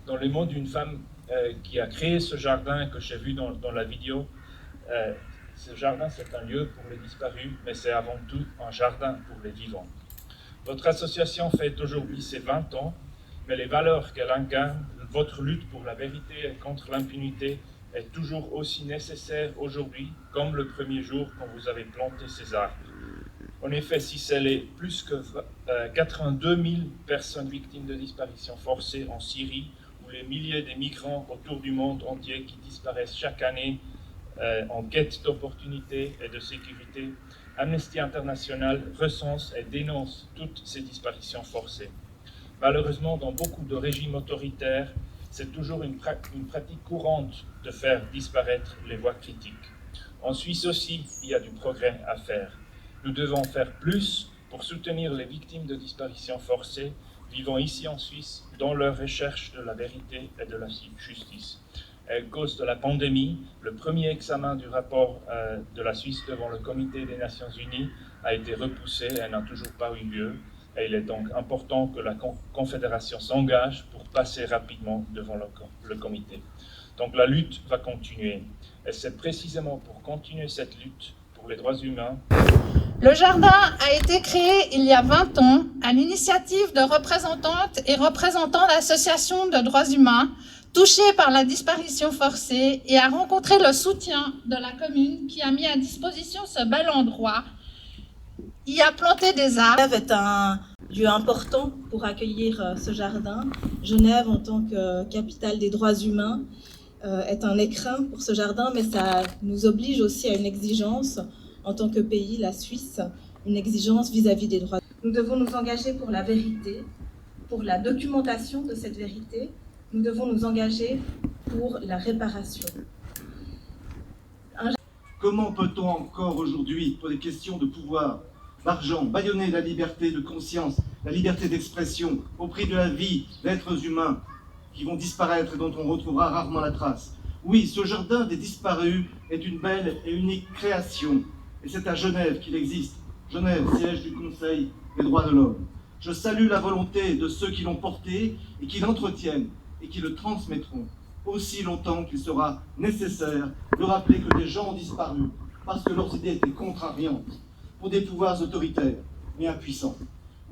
Dans les mots d'une femme qui a créé ce jardin que j'ai vu dans la vidéo, ce jardin c'est un lieu pour les disparus, mais c'est avant tout un jardin pour les vivants. Votre association fête aujourd'hui ses 20 ans, mais les valeurs qu'elle incarne, votre lutte pour la vérité et contre l'impunité est toujours aussi nécessaire aujourd'hui comme le premier jour quand vous avez planté ces arbres. En effet, si c'est les plus que 82 000 personnes victimes de disparitions forcées en Syrie, ou les milliers de migrants autour du monde entier qui disparaissent chaque année en quête d'opportunités et de sécurité, Amnesty International recense et dénonce toutes ces disparitions forcées. Malheureusement, dans beaucoup de régimes autoritaires, c'est toujours une pratique courante de faire disparaître les voix critiques. En Suisse aussi, il y a du progrès à faire. Nous devons faire plus pour soutenir les victimes de disparitions forcées vivant ici en Suisse dans leur recherche de la vérité et de la justice. À cause de la pandémie, le premier examen du rapport de la Suisse devant le Comité des Nations Unies a été repoussé et n'a toujours pas eu lieu. Et il est donc important que la Confédération s'engage pour passer rapidement devant le comité. Donc la lutte va continuer. Et c'est précisément pour continuer cette lutte pour les droits humains. Le jardin a été créé il y a 20 ans à l'initiative de représentantes et représentants d'associations de droits humains touchés par la disparition forcée et a rencontré le soutien de la commune qui a mis à disposition ce bel endroit. Y a planté des arbres. Genève est un lieu important pour accueillir ce jardin. Genève, en tant que capitale des droits humains, est un écrin pour ce jardin, mais ça nous oblige aussi à une exigence en tant que pays, la Suisse, une exigence vis-à-vis des droits. Nous devons nous engager pour la vérité, pour la documentation de cette vérité. Nous devons nous engager pour la réparation. Comment peut-on encore aujourd'hui, pour des questions de pouvoir, d'argent, bâillonner la liberté de conscience, la liberté d'expression, au prix de la vie d'êtres humains qui vont disparaître et dont on retrouvera rarement la trace? Oui, ce jardin des disparus est une belle et unique création. Et c'est à Genève qu'il existe. Genève, siège du Conseil des droits de l'homme. Je salue la volonté de ceux qui l'ont porté et qui l'entretiennent et qui le transmettront aussi longtemps qu'il sera nécessaire de rappeler que des gens ont disparu parce que leurs idées étaient contrariantes pour des pouvoirs autoritaires mais impuissants.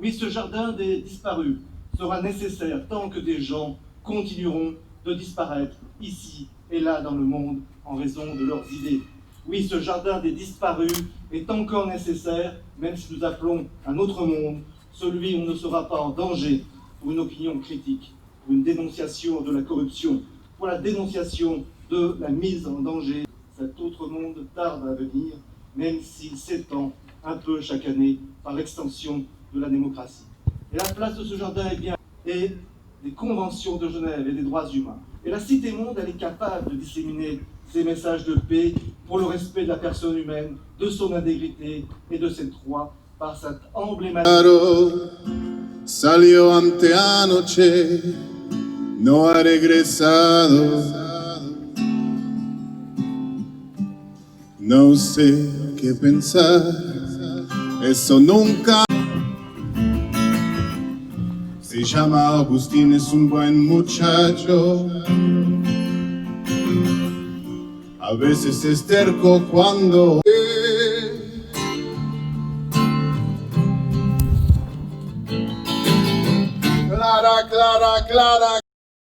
Oui, ce jardin des disparus sera nécessaire tant que des gens continueront de disparaître ici et là dans le monde en raison de leurs idées. Oui, ce jardin des disparus est encore nécessaire, même si nous appelons un autre monde, celui où on ne sera pas en danger pour une opinion critique, pour une dénonciation de la corruption, pour la dénonciation de la mise en danger. Cet autre monde tarde à venir, même s'il s'étend un peu chaque année par l'extension de la démocratie. Et la place de ce jardin est bien et des conventions de Genève et des droits humains. Et la Cité Monde, elle est capable de disséminer ces messages de paix pour le respect de la personne humaine, de son intégrité et de ses droits par cette emblématique. Salió anteanoche, no ha regresado. No sé qué pensar, eso nunca. Se llama Agustín, es un buen muchacho. A veces es terco cuando... Clara, Clara, Clara.